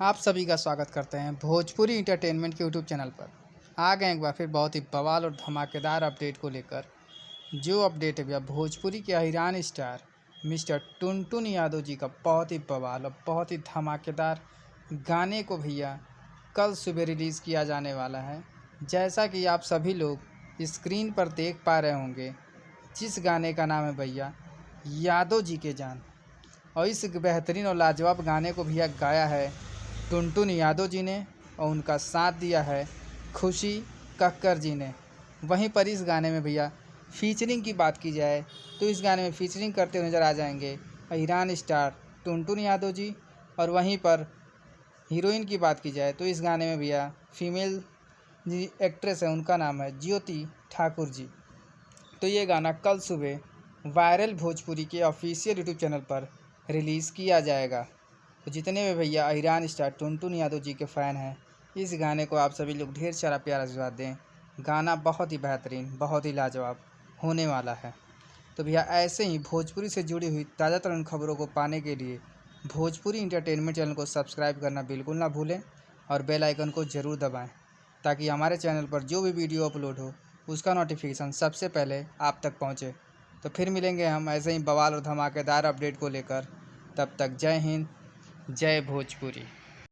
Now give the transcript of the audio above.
आप सभी का स्वागत करते हैं भोजपुरी इंटरटेनमेंट के यूट्यूब चैनल पर। आ गए एक बार फिर बहुत ही बवाल और धमाकेदार अपडेट को लेकर। जो अपडेट है भैया भोजपुरी के अहिरान स्टार मिस्टर टुनटुन यादव जी का बहुत ही बवाल और बहुत ही धमाकेदार गाने को भैया कल सुबह रिलीज़ किया जाने वाला है। जैसा कि आप सभी लोग स्क्रीन पर देख पा रहे होंगे, जिस गाने का नाम है भैया यादव जी के जान। और इस बेहतरीन और लाजवाब गाने को भैया गाया है टुनटुन यादव जी ने और उनका साथ दिया है खुशी कक्कर जी ने। वहीं पर इस गाने में भैया फीचरिंग की बात की जाए तो इस गाने में फीचरिंग करते हुए नज़र आ जाएंगे अहिरान स्टार टुनटुन यादव जी। और वहीं पर हीरोइन की बात की जाए तो इस गाने में भैया फीमेल जी एक्ट्रेस है, उनका नाम है ज्योति ठाकुर जी। तो ये गाना कल सुबह वायरल भोजपुरी के ऑफिशियल यूट्यूब चैनल पर रिलीज़ किया जाएगा। तो जितने भी भैया अहिरान स्टार टुनटुन यादव जी के फ़ैन हैं, इस गाने को आप सभी लोग ढेर सारा प्यार आशीर्वाद दें। गाना बहुत ही बेहतरीन, बहुत ही लाजवाब होने वाला है। तो भैया ऐसे ही भोजपुरी से जुड़ी हुई ताज़ा तरीन खबरों को पाने के लिए भोजपुरी इंटरटेनमेंट चैनल को सब्सक्राइब करना बिल्कुल ना भूलें और बेल आइकन को ज़रूर दबाएं, ताकि हमारे चैनल पर जो भी वीडियो अपलोड हो उसका नोटिफिकेशन सबसे पहले आप तक पहुंचे। तो फिर मिलेंगे हम ऐसे ही बवाल और धमाकेदार अपडेट को लेकर। तब तक जय हिंद, जय भोजपुरी।